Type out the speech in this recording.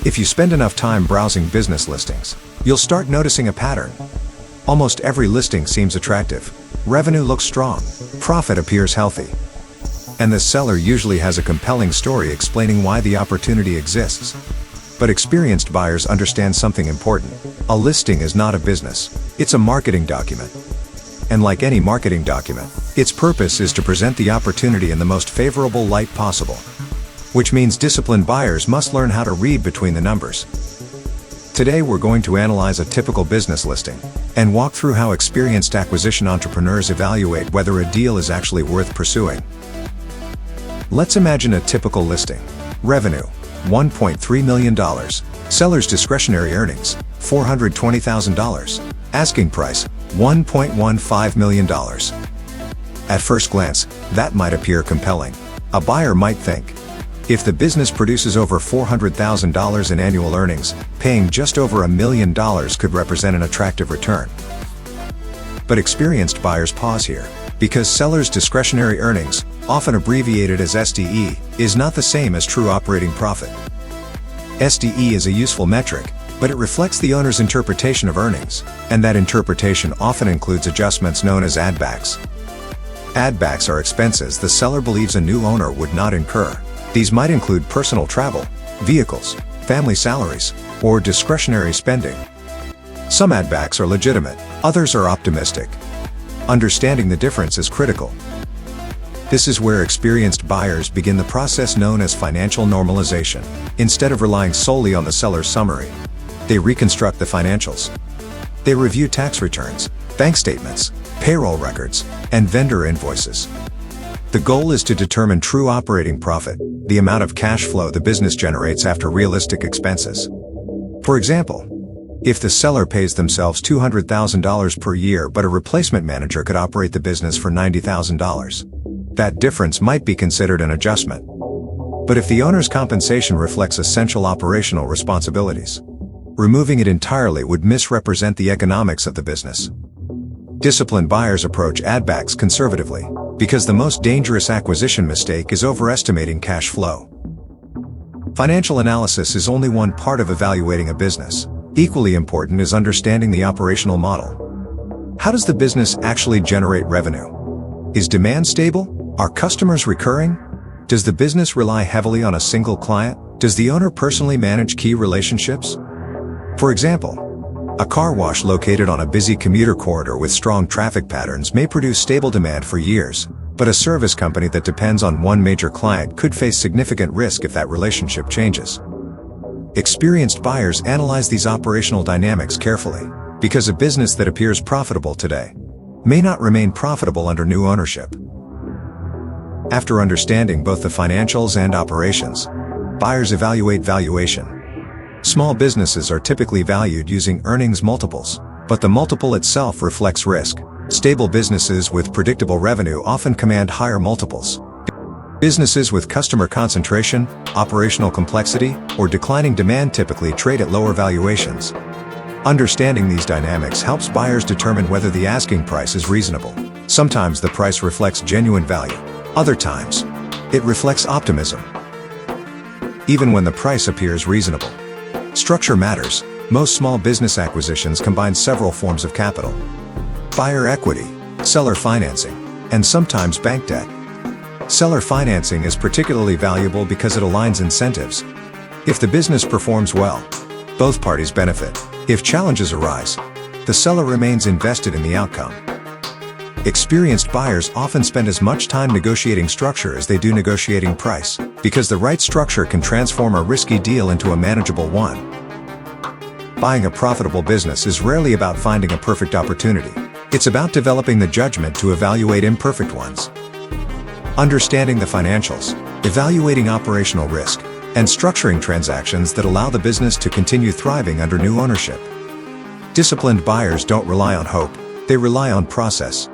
If you spend enough time browsing business listings, you'll start noticing a pattern. Almost every listing seems attractive. Revenue looks strong. Profit appears healthy. And the seller usually has a compelling story explaining why the opportunity exists. But experienced buyers understand something important. A listing is not a business. It's a marketing document. And like any marketing document, its purpose is to present the opportunity in the most favorable light possible. Which means disciplined buyers must learn how to read between the numbers. Today we're going to analyze a typical business listing and walk through how experienced acquisition entrepreneurs evaluate whether a deal is actually worth pursuing. Let's imagine a typical listing. Revenue, $1.3 million. Seller's discretionary earnings, $420,000. Asking price, $1.15 million. At first glance, that might appear compelling. A buyer might think, if the business produces over $400,000 in annual earnings, paying just over $1 million could represent an attractive return. But experienced buyers pause here, because seller's discretionary earnings, often abbreviated as SDE, is not the same as true operating profit. SDE is a useful metric, but it reflects the owner's interpretation of earnings, and that interpretation often includes adjustments known as add-backs. Add-backs are expenses the seller believes a new owner would not incur. These might include personal travel, vehicles, family salaries, or discretionary spending. Some add-backs are legitimate, others are optimistic. Understanding the difference is critical. This is where experienced buyers begin the process known as financial normalization. Instead of relying solely on the seller's summary, they reconstruct the financials. They review tax returns, bank statements, payroll records, and vendor invoices. The goal is to determine true operating profit, the amount of cash flow the business generates after realistic expenses. For example, if the seller pays themselves $200,000 per year but a replacement manager could operate the business for $90,000, that difference might be considered an adjustment. But if the owner's compensation reflects essential operational responsibilities, removing it entirely would misrepresent the economics of the business. Disciplined buyers approach add-backs conservatively, because the most dangerous acquisition mistake is overestimating cash flow. Financial analysis is only one part of evaluating a business. Equally important is understanding the operational model. How does the business actually generate revenue? Is demand stable? Are customers recurring? Does the business rely heavily on a single client? Does the owner personally manage key relationships? For example, a car wash located on a busy commuter corridor with strong traffic patterns may produce stable demand for years, but a service company that depends on one major client could face significant risk if that relationship changes. Experienced buyers analyze these operational dynamics carefully, because a business that appears profitable today may not remain profitable under new ownership. After understanding both the financials and operations, buyers evaluate valuation. Small businesses are typically valued using earnings multiples, but the multiple itself reflects risk. Stable businesses with predictable revenue often command higher multiples. Businesses with customer concentration, operational complexity, or declining demand typically trade at lower valuations. Understanding these dynamics helps buyers determine whether the asking price is reasonable. Sometimes the price reflects genuine value. Other times, it reflects optimism. Even when the price appears reasonable, structure matters. Most small business acquisitions combine several forms of capital: buyer equity, seller financing, and sometimes bank debt. Seller financing is particularly valuable because it aligns incentives. If the business performs well, both parties benefit. If challenges arise, the seller remains invested in the outcome. Experienced buyers often spend as much time negotiating structure as they do negotiating price, because the right structure can transform a risky deal into a manageable one. Buying a profitable business is rarely about finding a perfect opportunity. It's about developing the judgment to evaluate imperfect ones. Understanding the financials, evaluating operational risk, and structuring transactions that allow the business to continue thriving under new ownership. Disciplined buyers don't rely on hope, they rely on process.